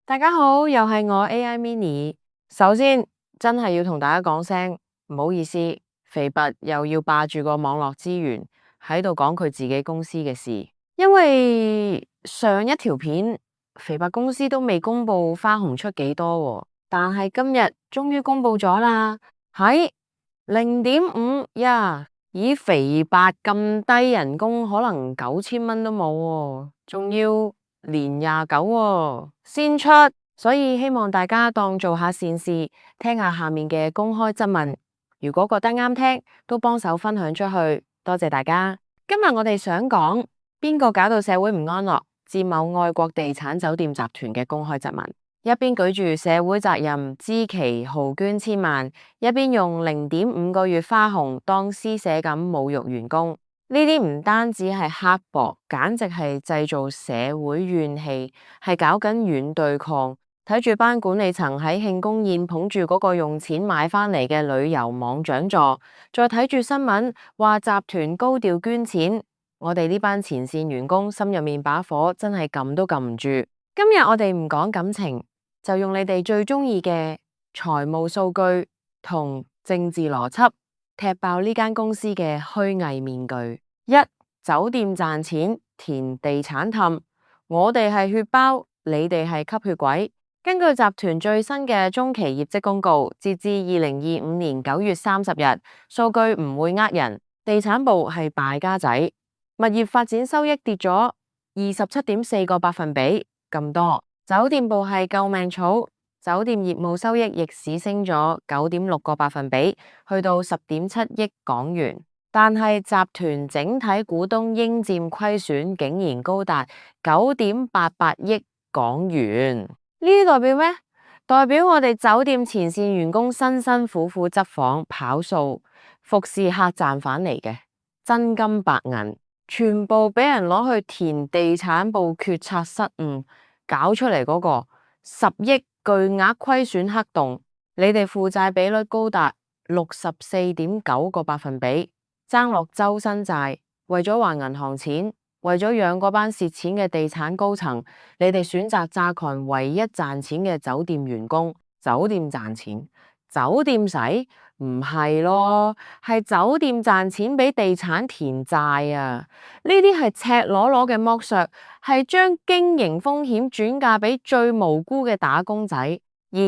大家好，又係我 AI Mini。首先，真係要同大家講聲唔好意思，肥拔又要霸住個網絡資源喺度講佢自己公司嘅事。因為上一條片肥拔公司都未公布花紅出幾多，但係今日終於公布咗啦，喺0.5呀！以肥拔咁低人工，可能9000蚊都冇，仲要年29先出，所以希望大家當做下善事，聽下下面嘅公開質問。如果覺得啱聽，都幫手分享出去，多謝大家。今日我哋想講邊個搞到社會唔安樂，致某外國地產酒店集團嘅公開質問。一邊舉住社會責任支旗豪捐千萬，一邊用0.5個月花紅當施捨咁侮辱員工。呢啲唔單止係刻薄，簡直係製造社會怨氣，係搞緊軟對抗。睇住班管理層喺慶功宴捧住嗰個用錢買翻嚟嘅旅遊網獎座，再睇住新聞話集團高調捐錢，我哋呢班前線員工心入面把火真係撳都撳唔住。今日我哋唔講感情，就用你哋最中意嘅財務數據同政治邏輯，踢爆呢間公司嘅虛偽面具。一、酒店賺錢，填地產氹，我哋係血包，你哋係吸血鬼。根據集團最新嘅中期業績公告，截至2025年9月30日，數據唔會呃人，地產部係敗家仔，物業發展收益跌咗27.4個百分比咁多。酒店部係救命草，酒店業務收益逆市升咗9.6個百分比，去到10.7億港元。但係集團整體股東應佔虧損竟然高達9.88億港元。呢啲代表咩？代表我哋酒店前線員工辛辛苦苦執房跑數服侍客賺返嚟嘅真金白銀，全部俾人攞去填地產部決策失誤搞出嚟嗰個10億巨額虧損黑洞。你哋負債比率高達64.9個百分比，爭落周身債，為咗還銀行錢，為咗養嗰班蝕錢嘅地產高層，你哋選擇榨乾唯一賺錢嘅酒店員工。酒店賺錢，酒店使？唔係咯，係酒店賺錢俾地產填債啊！呢啲係赤裸裸嘅剝削，係將經營風險轉嫁俾最無辜嘅打工仔。二、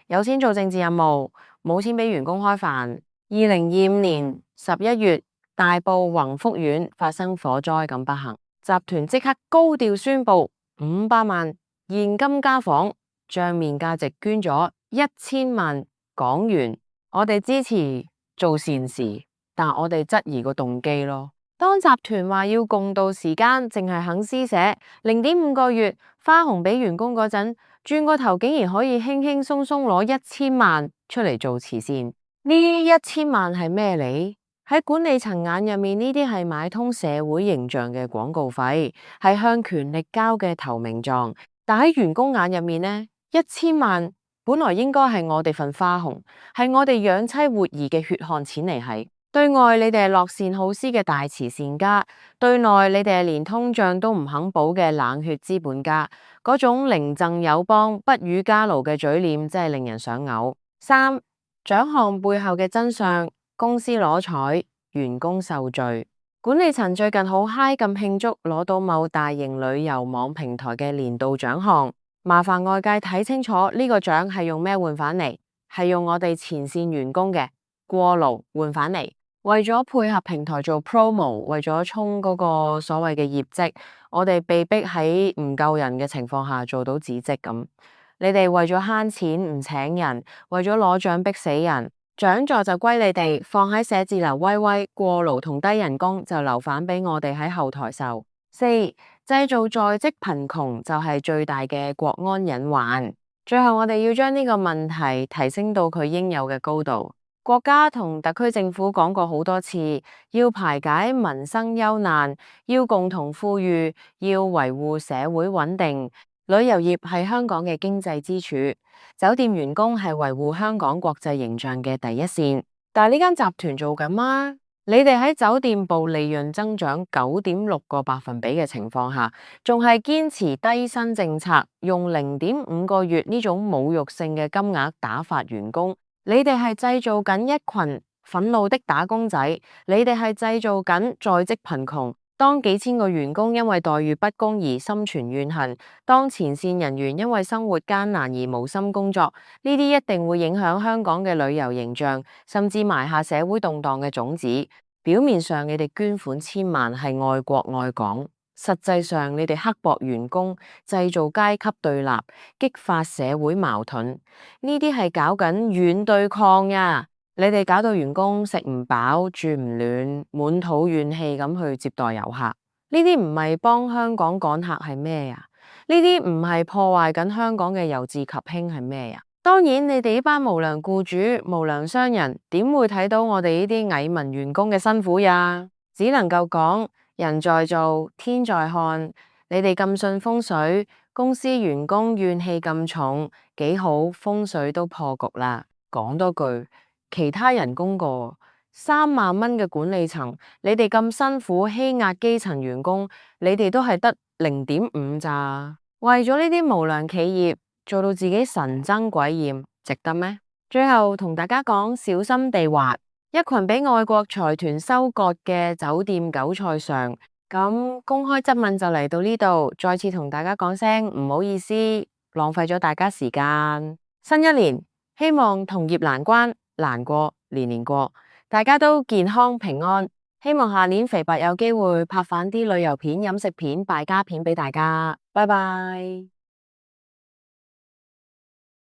有錢做政治任務，冇錢俾員工開飯。2025年11月，大埔宏福苑發生火災咁不幸，集團即刻高調宣布500萬現金家訪，賬面價值捐咗1000萬港元。我哋支持做善事，但我哋質疑個動機咯。當集團話要共度時間，淨係肯施捨0.5個月花紅俾員工嗰陣，轉個頭竟然可以輕輕鬆鬆攞1000萬出嚟做慈善。呢1000萬係咩嚟？喺管理層眼入面，呢啲係買通社會形象嘅廣告費，係向權力交嘅投名狀。但喺員工眼入面呢，1000萬本來應該係我哋份花紅，係我哋養妻活兒嘅血汗錢嚟係。對外你哋係樂善好施嘅大慈善家，對內你哋係連通脹都唔肯補嘅冷血資本家。嗰種寧贈友邦不與家勞嘅嘴臉真係令人想嘔。三、獎項背後嘅真相，公司攞彩，員工受罪。管理層最近好嗨咁慶祝攞到某大型旅遊網平台嘅年度獎項。麻煩外界睇清楚呢個獎係用咩換返嚟？係用我哋前線員工嘅過勞換返嚟。為咗配合平台做 promo， 為咗衝嗰個所謂嘅業績，我哋被逼喺唔夠人嘅情況下做到止績咁。你哋為咗慳錢唔請人，為咗攞獎逼死人，獎座就歸你哋，放喺寫字樓威威，過勞同低人工就留返俾我哋喺後台受。四、製造在職貧窮就係最大嘅國安隱患。最後我哋要將呢個問題提升到佢應有嘅高度。國家同特區政府講過好多次，要排解民生憂難，要共同富裕，要維護社會穩定。旅遊業係香港嘅經濟支柱，酒店員工係維護香港國際形象嘅第一線。但係呢間集團做緊嗎？你哋喺酒店部利潤增長9.6%嘅情況下，仲係堅持低薪政策，用0.5個月呢種侮辱性嘅金額打發員工，你哋係製造緊一群憤怒的打工仔，你哋係製造緊在職貧窮。當幾千個員工因為待遇不公而心存怨恨，當前線人員因為生活艱難而無心工作，呢啲一定會影響香港嘅旅遊形象，甚至埋下社會動盪嘅種子。表面上你哋捐款千萬係愛國愛港，實際上你哋刻薄員工，製造階級對立，激發社會矛盾，呢啲係搞緊軟對抗呀！你哋搞到員工食唔飽住唔暖，滿肚怨氣咁去接待遊客，呢啲唔係幫香港趕客係咩呀？呢啲唔係破壞緊香港嘅由治及興係咩呀？當然，你哋呢班無良僱主、無良商人點會睇到我哋呢啲蟻民員工嘅辛苦呀？只能夠講人在做，天在看。你哋咁信風水，公司員工怨氣咁重，幾好風水都破局啦。講多句。其他人工過3萬蚊嘅管理層，你哋咁辛苦欺壓基層員工，你哋都係得0.5咋？為咗呢啲無良企業做到自己神憎鬼厭，值得咩？最後同大家講，小心地滑，一群俾外國財團收割嘅酒店韭菜上。咁公開質問就嚟到呢度，再次同大家講聲唔好意思，浪費咗大家時間。新一年希望同業難關。難過，年年過，大家都健康平安。希望下年肥伯有機會拍返啲旅遊片、飲食片、敗家片俾大家。拜拜。